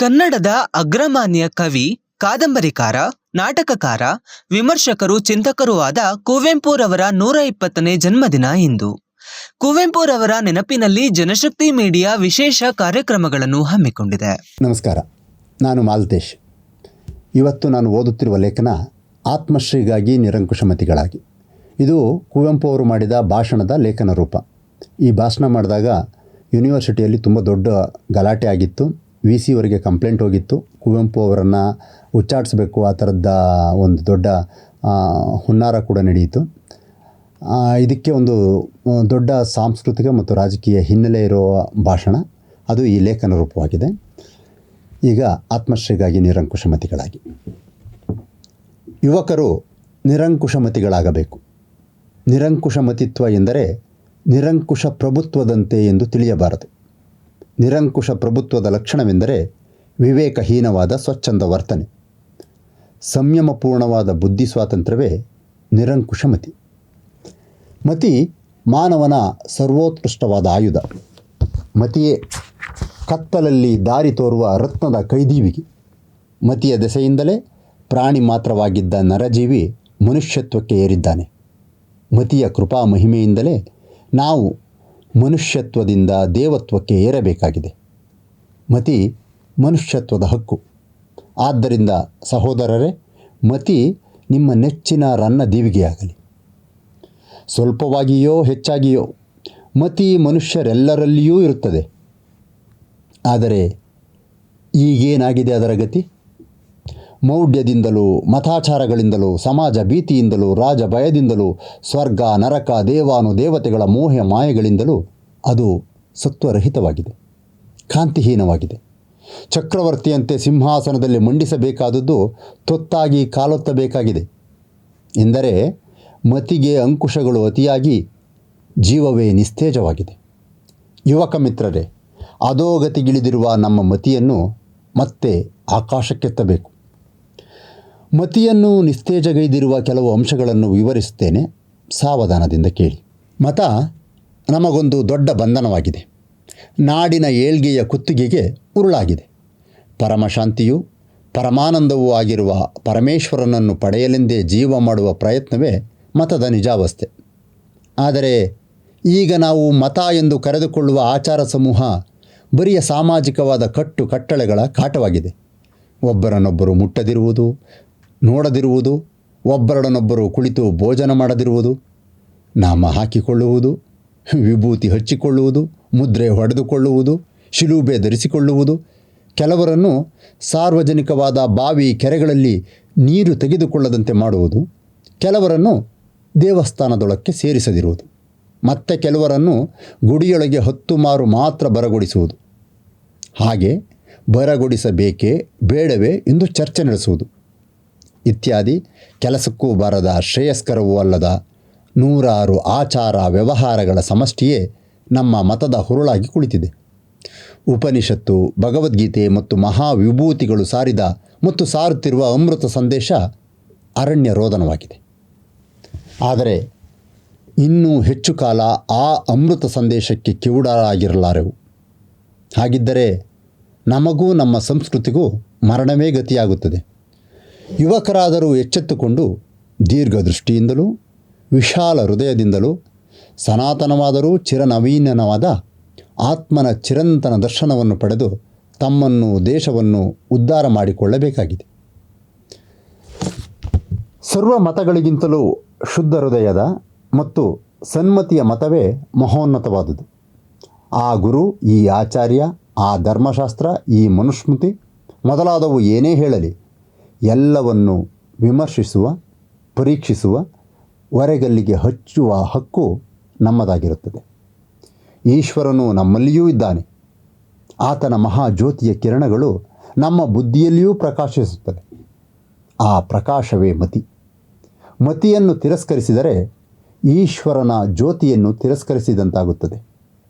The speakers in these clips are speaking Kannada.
ಕನ್ನಡದ ಅಗ್ರಮಾನ್ಯ ಕವಿ, ಕಾದಂಬರಿಕಾರ, ನಾಟಕಕಾರ, ವಿಮರ್ಶಕರು, ಚಿಂತಕರೂ ಆದ ಕುವೆಂಪುರವರ 120ನೇ ಜನ್ಮದಿನ ಇಂದು. ಕುವೆಂಪುರವರ ನೆನಪಿನಲ್ಲಿ ಜನಶಕ್ತಿ ಮೀಡಿಯಾ ವಿಶೇಷ ಕಾರ್ಯಕ್ರಮಗಳನ್ನು ಹಮ್ಮಿಕೊಂಡಿದೆ. ನಮಸ್ಕಾರ, ನಾನು ಮಾಲ್ತೇಶ್. ಇವತ್ತು ನಾನು ಓದುತ್ತಿರುವ ಲೇಖನ ಆತ್ಮಶ್ರೀಗಾಗಿ ನಿರಂಕುಶಮತಿಗಳಾಗಿ. ಇದು ಕುವೆಂಪು ಅವರು ಮಾಡಿದ ಭಾಷಣದ ಲೇಖನ ರೂಪ. ಈ ಭಾಷಣ ಮಾಡಿದಾಗ ಯೂನಿವರ್ಸಿಟಿಯಲ್ಲಿ ತುಂಬ ದೊಡ್ಡ ಗಲಾಟೆ ಆಗಿತ್ತು. VC ಅವರಿಗೆ ಕಂಪ್ಲೇಂಟ್ ಹೋಗಿತ್ತು. ಕುವೆಂಪು ಅವರನ್ನು ಉಚ್ಚಾಟಿಸಬೇಕು, ಆ ಥರದ ಒಂದು ದೊಡ್ಡ ಹುನ್ನಾರ ಕೂಡ ನಡೆಯಿತು. ಇದಕ್ಕೆ ಒಂದು ದೊಡ್ಡ ಸಾಂಸ್ಕೃತಿಕ ಮತ್ತು ರಾಜಕೀಯ ಹಿನ್ನೆಲೆ ಇರುವ ಭಾಷಣ, ಅದು ಈ ಲೇಖನ ರೂಪವಾಗಿದೆ. ಈಗ ಆತ್ಮಶ್ರೀಗಾಗಿ ನಿರಂಕುಶಮತಿಗಳಾಗಿ. ಯುವಕರು ನಿರಂಕುಶಮತಿಗಳಾಗಬೇಕು. ನಿರಂಕುಶಮತಿತ್ವ ಎಂದರೆ ನಿರಂಕುಶ ಪ್ರಭುತ್ವದಂತೆ ಎಂದು ತಿಳಿಯಬಾರದು. ನಿರಂಕುಶ ಪ್ರಭುತ್ವದ ಲಕ್ಷಣವೆಂದರೆ ವಿವೇಕಹೀನವಾದ ಸ್ವಚ್ಛಂದ ವರ್ತನೆ. ಸಂಯಮಪೂರ್ಣವಾದ ಬುದ್ಧಿ ಸ್ವಾತಂತ್ರ್ಯವೇ ನಿರಂಕುಶಮತಿ. ಮತಿ ಮಾನವನ ಸರ್ವೋತ್ಕೃಷ್ಟವಾದ ಆಯುಧ. ಮತಿಯೇ ಕತ್ತಲಲ್ಲಿ ದಾರಿ ತೋರುವ ರತ್ನದ ಕೈದೀವಿಗೆ. ಮತಿಯ ದೆಸೆಯಿಂದಲೇ ಪ್ರಾಣಿ ಮಾತ್ರವಾಗಿದ್ದ ನರಜೀವಿ ಮನುಷ್ಯತ್ವಕ್ಕೆ ಏರಿದ್ದಾನೆ. ಮತಿಯ ಕೃಪಾ ಮಹಿಮೆಯಿಂದಲೇ ನಾವು ಮನುಷ್ಯತ್ವದಿಂದ ದೇವತ್ವಕ್ಕೆ ಏರಬೇಕಾಗಿದೆ. ಮತಿ ಮನುಷ್ಯತ್ವದ ಹಕ್ಕು. ಆದ್ದರಿಂದ ಸಹೋದರರೇ, ಮತಿ ನಿಮ್ಮ ನೆಚ್ಚಿನ ರನ್ನ ದೀವಿಗೆಯಾಗಲಿ. ಸ್ವಲ್ಪವಾಗಿಯೋ ಹೆಚ್ಚಾಗಿಯೋ ಮತಿ ಮನುಷ್ಯರೆಲ್ಲರಲ್ಲಿಯೂ ಇರುತ್ತದೆ. ಆದರೆ ಈಗೇನಾಗಿದೆ ಅದರ ಗತಿ? ಮೌಢ್ಯದಿಂದಲೂ, ಮತಾಚಾರಗಳಿಂದಲೂ, ಸಮಾಜ ಭೀತಿಯಿಂದಲೂ, ರಾಜ ಭಯದಿಂದಲೂ, ಸ್ವರ್ಗ ನರಕ ದೇವಾನುದೇವತೆಗಳ ಮೋಹ ಮಾಯೆಗಳಿಂದಲೂ ಅದು ಸತ್ವರಹಿತವಾಗಿದೆ, ಕಾಂತಿಹೀನವಾಗಿದೆ. ಚಕ್ರವರ್ತಿಯಂತೆ ಸಿಂಹಾಸನದಲ್ಲಿ ಮಂಡಿಸಬೇಕಾದದ್ದು ತೊತ್ತಾಗಿ ಕಾಲೊತ್ತಬೇಕಾಗಿದೆ. ಎಂದರೆ ಮತಿಗೆ ಅಂಕುಶಗಳು ಅತಿಯಾಗಿ ಜೀವವೇ ನಿಸ್ತೇಜವಾಗಿದೆ. ಯುವಕ ಮಿತ್ರರೇ, ಅಧೋಗತಿಗಿಳಿದಿರುವ ನಮ್ಮ ಮತಿಯನ್ನು ಮತ್ತೆ ಆಕಾಶಕ್ಕೆತ್ತಬೇಕು. ಮತಿಯನ್ನು ನಿಸ್ತೇಜಗೈದಿರುವ ಕೆಲವು ಅಂಶಗಳನ್ನು ವಿವರಿಸುತ್ತೇನೆ, ಸಾವಧಾನದಿಂದ ಕೇಳಿ. ಮತ ನಮಗೊಂದು ದೊಡ್ಡ ಬಂಧನವಾಗಿದೆ. ನಾಡಿನ ಏಳ್ಗೆಯ ಕುತ್ತಿಗೆಗೆ ಉರುಳಾಗಿದೆ. ಪರಮಶಾಂತಿಯೂ ಪರಮಾನಂದವೂ ಆಗಿರುವ ಪರಮೇಶ್ವರನನ್ನು ಪಡೆಯಲೆಂದೇ ಜೀವ ಮಾಡುವ ಪ್ರಯತ್ನವೇ ಮತದ ನಿಜಾವಸ್ಥೆ. ಆದರೆ ಈಗ ನಾವು ಮತ ಎಂದು ಕರೆದುಕೊಳ್ಳುವ ಆಚಾರ ಸಮೂಹ ಬರಿಯ ಸಾಮಾಜಿಕವಾದ ಕಟ್ಟು ಕಟ್ಟಳೆಗಳ ಕಾಟವಾಗಿದೆ. ಒಬ್ಬರನ್ನೊಬ್ಬರು ಮುಟ್ಟದಿರುವುದು, ನೋಡದಿರುವುದು, ಒಬ್ಬರನ್ನೊಬ್ಬರು ಕುಳಿತು ಭೋಜನ ಮಾಡದಿರುವುದು, ನಾಮ ಹಾಕಿಕೊಳ್ಳುವುದು, ವಿಭೂತಿ ಹಚ್ಚಿಕೊಳ್ಳುವುದು, ಮುದ್ರೆ ಹೊಡೆದುಕೊಳ್ಳುವುದು, ಶಿಲುಬೆ ಧರಿಸಿಕೊಳ್ಳುವುದು, ಕೆಲವರನ್ನು ಸಾರ್ವಜನಿಕವಾದ ಬಾವಿ ಕೆರೆಗಳಲ್ಲಿ ನೀರು ತೆಗೆದುಕೊಳ್ಳದಂತೆ ಮಾಡುವುದು, ಕೆಲವರನ್ನು ದೇವಸ್ಥಾನದೊಳಕ್ಕೆ ಸೇರಿಸದಿರುವುದು, ಮತ್ತೆ ಕೆಲವರನ್ನು ಗುಡಿಯೊಳಗೆ 10 ಮಾರು ಮಾತ್ರ ಬರಗೊಡಿಸುವುದು. ಹಾಗೆ ಬರಗೊಡಿಸಬೇಕೇ ಬೇಡವೇ ಎಂದು ಚರ್ಚೆ ನಡೆಸುವುದು ಇತ್ಯಾದಿ ಕೆಲಸಕ್ಕೂ ಬಾರದ ಶ್ರೇಯಸ್ಕರವೂ ಅಲ್ಲದ 100 ಆಚಾರ ವ್ಯವಹಾರಗಳ ಸಮಷ್ಟಿಯೇ ನಮ್ಮ ಮತದ ಹುರುಳಾಗಿ ಕುಳಿತಿದೆ. ಉಪನಿಷತ್ತು, ಭಗವದ್ಗೀತೆ ಮತ್ತು ಮಹಾವಿಭೂತಿಗಳು ಸಾರಿದ ಮತ್ತು ಸಾರುತ್ತಿರುವ ಅಮೃತ ಸಂದೇಶ ಅರಣ್ಯ ರೋದನವಾಗಿದೆ. ಆದರೆ ಇನ್ನೂ ಹೆಚ್ಚು ಕಾಲ ಆ ಅಮೃತ ಸಂದೇಶಕ್ಕೆ ಕಿವುಡರಾಗಿರಲಾರೆವು. ಹಾಗಿದ್ದರೆ ನಮಗೂ ನಮ್ಮ ಸಂಸ್ಕೃತಿಗೂ ಮರಣವೇ ಗತಿಯಾಗುತ್ತದೆ. ಯುವಕರಾದರೂ ಎಚ್ಚೆತ್ತುಕೊಂಡು ದೀರ್ಘದೃಷ್ಟಿಯಿಂದಲೂ ವಿಶಾಲ ಹೃದಯದಿಂದಲೂ ಸನಾತನವಾದರೂ ಚಿರನವೀನವಾದ ಆತ್ಮನ ಚಿರಂತನ ದರ್ಶನವನ್ನು ಪಡೆದು ತಮ್ಮನ್ನು ದೇಶವನ್ನು ಉದ್ಧಾರ ಮಾಡಿಕೊಳ್ಳಬೇಕಾಗಿದೆ. ಸರ್ವ ಮತಗಳಿಗಿಂತಲೂ ಶುದ್ಧ ಹೃದಯದ ಮತ್ತು ಸನ್ಮತಿಯ ಮತವೇ ಮಹೋನ್ನತವಾದುದು. ಆ ಗುರು, ಈ ಆಚಾರ್ಯ, ಆ ಧರ್ಮಶಾಸ್ತ್ರ, ಈ ಮನುಸ್ಮೃತಿ ಮೊದಲಾದವು ಏನೇ ಹೇಳಲಿ, ಎಲ್ಲವನ್ನು ವಿಮರ್ಶಿಸುವ, ಪರೀಕ್ಷಿಸುವ, ಒರೆಗಲ್ಲಿಗೆ ಹಚ್ಚುವ ಹಕ್ಕು ನಮ್ಮದಾಗಿರುತ್ತದೆ. ಈಶ್ವರನು ನಮ್ಮಲ್ಲಿಯೂ ಇದ್ದಾನೆ. ಆತನ ಮಹಾಜ್ಯೋತಿಯ ಕಿರಣಗಳು ನಮ್ಮ ಬುದ್ಧಿಯಲ್ಲಿಯೂ ಪ್ರಕಾಶಿಸುತ್ತವೆ. ಆ ಪ್ರಕಾಶವೇ ಮತಿ. ಮತಿಯನ್ನು ತಿರಸ್ಕರಿಸಿದರೆ ಈಶ್ವರನ ಜ್ಯೋತಿಯನ್ನು ತಿರಸ್ಕರಿಸಿದಂತಾಗುತ್ತದೆ.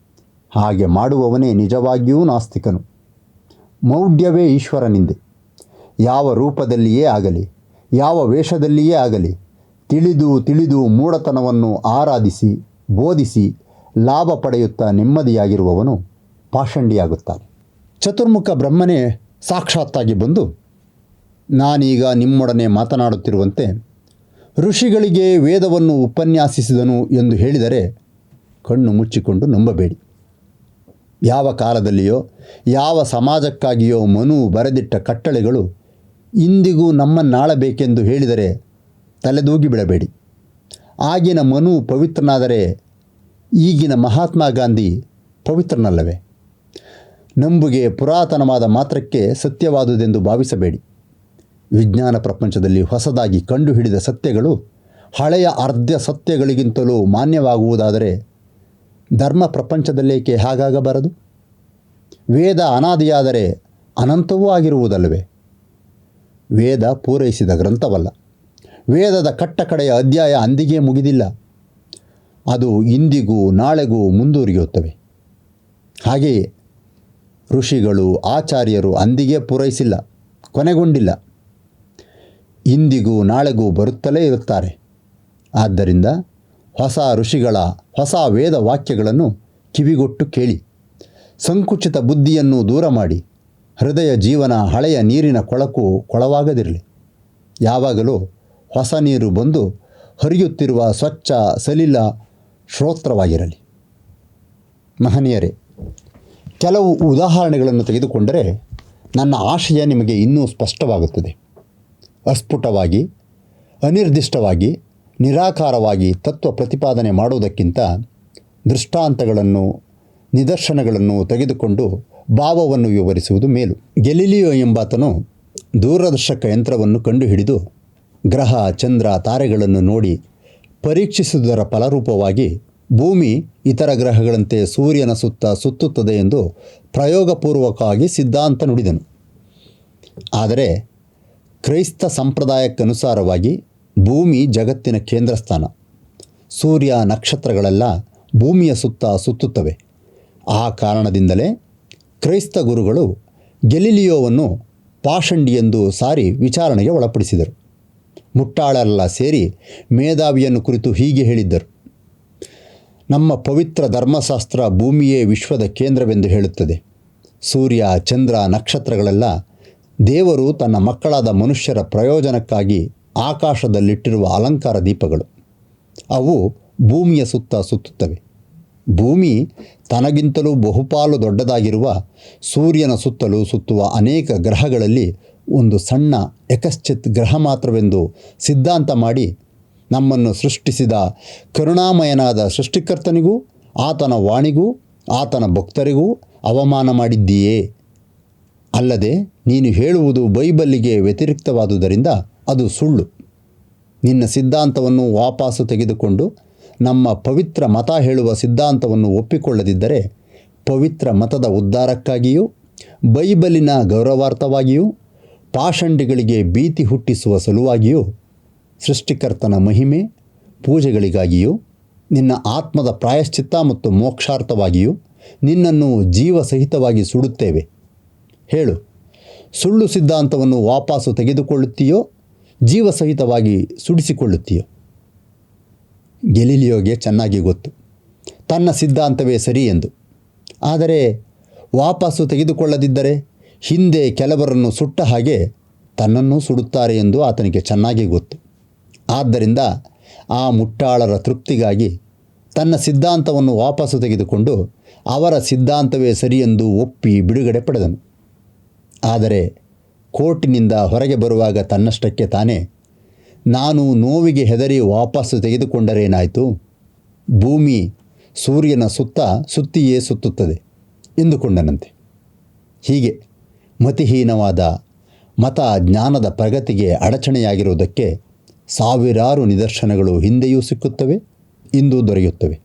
ಹಾಗೆ ಮಾಡುವವನೇ ನಿಜವಾಗಿಯೂ ನಾಸ್ತಿಕನು. ಮೌಢ್ಯವೇ ಈಶ್ವರನಿಂದೆ. ಯಾವ ರೂಪದಲ್ಲಿಯೇ ಆಗಲಿ, ಯಾವ ವೇಷದಲ್ಲಿಯೇ ಆಗಲಿ, ತಿಳಿದು ಮೂಢತನವನ್ನು ಆರಾಧಿಸಿ ಬೋಧಿಸಿ ಲಾಭ ಪಡೆಯುತ್ತಾ ನೆಮ್ಮದಿಯಾಗಿರುವವನು ಪಾಷಂಡಿಯಾಗುತ್ತಾನೆ. ಚತುರ್ಮುಖ ಬ್ರಹ್ಮನೇ ಸಾಕ್ಷಾತ್ತಾಗಿ ಬಂದು, ನಾನೀಗ ನಿಮ್ಮೊಡನೆ ಮಾತನಾಡುತ್ತಿರುವಂತೆ ಋಷಿಗಳಿಗೆ ವೇದವನ್ನು ಉಪನ್ಯಾಸಿಸಿದನು ಎಂದು ಹೇಳಿದರೆ ಕಣ್ಣು ಮುಚ್ಚಿಕೊಂಡು ನಂಬಬೇಡಿ. ಯಾವ ಕಾಲದಲ್ಲಿಯೋ ಯಾವ ಸಮಾಜಕ್ಕಾಗಿಯೋ ಮನು ಬರೆದಿಟ್ಟ ಕಟ್ಟಳೆಗಳು ಇಂದಿಗೂ ನಮ್ಮನ್ನಾಳಬೇಕೆಂದು ಹೇಳಿದರೆ ತಲೆದೂಗಿ ಬಿಡಬೇಡಿ. ಆಗಿನ ಮನು ಪವಿತ್ರನಾದರೆ ಈಗಿನ ಮಹಾತ್ಮ ಗಾಂಧಿ ಪವಿತ್ರನಲ್ಲವೇ? ನಂಬುಗೆ ಪುರಾತನವಾದ ಮಾತ್ರಕ್ಕೆ ಸತ್ಯವಾದುದೆಂದು ಭಾವಿಸಬೇಡಿ. ವಿಜ್ಞಾನ ಪ್ರಪಂಚದಲ್ಲಿ ಹೊಸದಾಗಿ ಕಂಡುಹಿಡಿದ ಸತ್ಯಗಳು ಹಳೆಯ ಅರ್ಧ ಸತ್ಯಗಳಿಗಿಂತಲೂ ಮಾನ್ಯವಾಗುವುದಾದರೆ ಧರ್ಮ ಪ್ರಪಂಚದಲ್ಲೇಕೆ ಹಾಗಾಗಬಾರದು? ವೇದ ಅನಾದಿಯಾದರೆ ಅನಂತವೂ ಆಗಿರುವುದಲ್ಲವೇ? ವೇದ ಪೂರೈಸಿದ ಗ್ರಂಥವಲ್ಲ. ವೇದದ ಕಟ್ಟಕಡೆಯ ಅಧ್ಯಾಯ ಅಂದಿಗೆ ಮುಗಿದಿಲ್ಲ. ಅದು ಇಂದಿಗೂ ನಾಳೆಗೂ ಮುಂದುವರಿಯುತ್ತವೆ. ಹಾಗೆಯೇ ಋಷಿಗಳು ಆಚಾರ್ಯರು ಅಂದಿಗೆ ಪೂರೈಸಿಲ್ಲ, ಕೊನೆಗೊಂಡಿಲ್ಲ. ಇಂದಿಗೂ ನಾಳೆಗೂ ಬರುತ್ತಲೇ ಇರುತ್ತಾರೆ. ಆದ್ದರಿಂದ ಹೊಸ ಋಷಿಗಳ ಹೊಸ ವೇದ ವಾಕ್ಯಗಳನ್ನು ಕಿವಿಗೊಟ್ಟು ಕೇಳಿ. ಸಂಕುಚಿತ ಬುದ್ಧಿಯನ್ನು ದೂರ ಮಾಡಿ. ಹೃದಯ ಜೀವನ ಹಳೆಯ ನೀರಿನ ಕೊಳವಾಗದಿರಲಿ. ಯಾವಾಗಲೂ ಹೊಸ ನೀರು ಬಂದು ಹರಿಯುತ್ತಿರುವ ಸ್ವಚ್ಛ ಸಲಿಲ ಶ್ರೋತ್ರವಾಗಿರಲಿ. ಮಹನೀಯರೇ, ಕೆಲವು ಉದಾಹರಣೆಗಳನ್ನು ತೆಗೆದುಕೊಂಡರೆ ನನ್ನ ಆಶಯ ನಿಮಗೆ ಇನ್ನೂ ಸ್ಪಷ್ಟವಾಗುತ್ತದೆ. ಅಸ್ಫುಟವಾಗಿ, ಅನಿರ್ದಿಷ್ಟವಾಗಿ, ನಿರಾಕಾರವಾಗಿ ತತ್ವ ಪ್ರತಿಪಾದನೆ ಮಾಡುವುದಕ್ಕಿಂತ ದೃಷ್ಟಾಂತಗಳನ್ನು, ನಿದರ್ಶನಗಳನ್ನು ತೆಗೆದುಕೊಂಡು ಭಾವವನ್ನು ವಿವರಿಸುವುದು ಮೇಲು. ಗೆಲಿಲಿಯೋ ಎಂಬಾತನು ದೂರದರ್ಶಕ ಯಂತ್ರವನ್ನು ಕಂಡುಹಿಡಿದು ಗ್ರಹ, ಚಂದ್ರ, ತಾರೆಗಳನ್ನು ನೋಡಿ ಪರೀಕ್ಷಿಸುವುದರ ಫಲರೂಪವಾಗಿ ಭೂಮಿ ಇತರ ಗ್ರಹಗಳಂತೆ ಸೂರ್ಯನ ಸುತ್ತ ಸುತ್ತುತ್ತದೆ ಎಂದು ಪ್ರಯೋಗಪೂರ್ವಕವಾಗಿ ಸಿದ್ಧಾಂತ ನುಡಿದನು. ಆದರೆ ಕ್ರೈಸ್ತ ಸಂಪ್ರದಾಯಕ್ಕನುಸಾರವಾಗಿ ಭೂಮಿ ಜಗತ್ತಿನ ಕೇಂದ್ರ ಸ್ಥಾನ. ಸೂರ್ಯ, ನಕ್ಷತ್ರಗಳೆಲ್ಲ ಭೂಮಿಯ ಸುತ್ತ ಸುತ್ತುತ್ತವೆ. ಆ ಕಾರಣದಿಂದಲೇ ಕ್ರೈಸ್ತ ಗುರುಗಳು ಗೆಲಿಲಿಯೋವನ್ನು ಪಾಷಂಡಿ ಎಂದು ಸಾರಿ ವಿಚಾರಣೆಗೆ ಒಳಪಡಿಸಿದರು. ಮುಟ್ಟಾಳರೆಲ್ಲ ಸೇರಿ ಮೇಧಾವಿಯನ್ನು ಕುರಿತು ಹೀಗೆ ಹೇಳಿದ್ದರು: ನಮ್ಮ ಪವಿತ್ರ ಧರ್ಮಶಾಸ್ತ್ರ ಭೂಮಿಯೇ ವಿಶ್ವದ ಕೇಂದ್ರವೆಂದು ಹೇಳುತ್ತದೆ. ಸೂರ್ಯ, ಚಂದ್ರ, ನಕ್ಷತ್ರಗಳೆಲ್ಲ ದೇವರು ತನ್ನ ಮಕ್ಕಳಾದ ಮನುಷ್ಯರ ಪ್ರಯೋಜನಕ್ಕಾಗಿ ಆಕಾಶದಲ್ಲಿಟ್ಟಿರುವ ಅಲಂಕಾರ ದೀಪಗಳು. ಅವು ಭೂಮಿಯ ಸುತ್ತ ಸುತ್ತುತ್ತವೆ. ಭೂಮಿ ತನಗಿಂತಲೂ ಬಹುಪಾಲು ದೊಡ್ಡದಾಗಿರುವ ಸೂರ್ಯನ ಸುತ್ತಲೂ ಸುತ್ತುವ ಅನೇಕ ಗ್ರಹಗಳಲ್ಲಿ ಒಂದು ಸಣ್ಣ ಯಕಶ್ಚಿತ್ ಗ್ರಹ ಮಾತ್ರವೆಂದು ಸಿದ್ಧಾಂತ ಮಾಡಿ ನಮ್ಮನ್ನು ಸೃಷ್ಟಿಸಿದ ಕರುಣಾಮಯನಾದ ಸೃಷ್ಟಿಕರ್ತನಿಗೂ ಆತನ ವಾಣಿಗೂ ಆತನ ಭಕ್ತರಿಗೂ ಅವಮಾನ ಮಾಡಿದ್ದೀಯೇ. ಅಲ್ಲದೆ ನೀನು ಹೇಳುವುದು ಬೈಬಲ್ಲಿಗೆ ವ್ಯತಿರಿಕ್ತವಾದುದರಿಂದ ಅದು ಸುಳ್ಳು. ನಿನ್ನ ಸಿದ್ಧಾಂತವನ್ನು ವಾಪಸ್ಸು ತೆಗೆದುಕೊಂಡು ನಮ್ಮ ಪವಿತ್ರ ಮತ ಹೇಳುವ ಸಿದ್ಧಾಂತವನ್ನು ಒಪ್ಪಿಕೊಳ್ಳದಿದ್ದರೆ ಪವಿತ್ರ ಮತದ ಉದ್ಧಾರಕ್ಕಾಗಿಯೂ ಬೈಬಲಿನ ಗೌರವಾರ್ಥವಾಗಿಯೂ ಪಾಷಂಡಿಗಳಿಗೆ ಭೀತಿ ಹುಟ್ಟಿಸುವ ಸಲುವಾಗಿಯೂ ಸೃಷ್ಟಿಕರ್ತನ ಮಹಿಮೆ ಪೂಜೆಗಳಿಗಾಗಿಯೂ ನಿನ್ನ ಆತ್ಮದ ಪ್ರಾಯಶ್ಚಿತ್ತ ಮತ್ತು ಮೋಕ್ಷಾರ್ಥವಾಗಿಯೂ ನಿನ್ನನ್ನು ಜೀವಸಹಿತವಾಗಿ ಸುಡುತ್ತೇವೆ. ಹೇಳು, ಸುಳ್ಳು ಸಿದ್ಧಾಂತವನ್ನು ವಾಪಸ್ಸು ತೆಗೆದುಕೊಳ್ಳುತ್ತೀಯೋ ಜೀವಸಹಿತವಾಗಿ ಸುಡಿಸಿಕೊಳ್ಳುತ್ತೀಯೋ? ಗೆಲಿಲಿಯೋಗೆ ಚೆನ್ನಾಗಿ ಗೊತ್ತು ತನ್ನ ಸಿದ್ಧಾಂತವೇ ಸರಿ ಎಂದು. ಆದರೆ ವಾಪಸ್ಸು ತೆಗೆದುಕೊಳ್ಳದಿದ್ದರೆ ಹಿಂದೆ ಕೆಲವರನ್ನು ಸುಟ್ಟ ಹಾಗೆ ತನ್ನನ್ನೂ ಸುಡುತ್ತಾರೆ ಎಂದು ಆತನಿಗೆ ಚೆನ್ನಾಗಿ ಗೊತ್ತು. ಆದ್ದರಿಂದ ಆ ಮುಟ್ಟಾಳರ ತೃಪ್ತಿಗಾಗಿ ತನ್ನ ಸಿದ್ಧಾಂತವನ್ನು ವಾಪಸ್ಸು ತೆಗೆದುಕೊಂಡು ಅವರ ಸಿದ್ಧಾಂತವೇ ಸರಿಯೆಂದು ಒಪ್ಪಿ ಬಿಡುಗಡೆ ಪಡೆದನು. ಆದರೆ ಕೋರ್ಟಿನಿಂದ ಹೊರಗೆ ಬರುವಾಗ ತನ್ನಷ್ಟಕ್ಕೆ ತಾನೇ, ನಾನು ನೋವಿಗೆ ಹೆದರಿ ವಾಪಸ್ಸು ತೆಗೆದುಕೊಂಡರೇನಾಯಿತು? ಭೂಮಿ ಸೂರ್ಯನ ಸುತ್ತಿಯೇ ಸುತ್ತುತ್ತದೆ ಎಂದುಕೊಂಡನಂತೆ. ಹೀಗೆ ಮತಿಹೀನವಾದ ಮತ ಜ್ಞಾನದ ಪ್ರಗತಿಗೆ ಅಡಚಣೆಯಾಗಿರುವುದಕ್ಕೆ ಸಾವಿರಾರು ನಿದರ್ಶನಗಳು ಹಿಂದೆಯೂ ಸಿಕ್ಕುತ್ತವೆ, ಇಂದು ದೊರೆಯುತ್ತವೆ.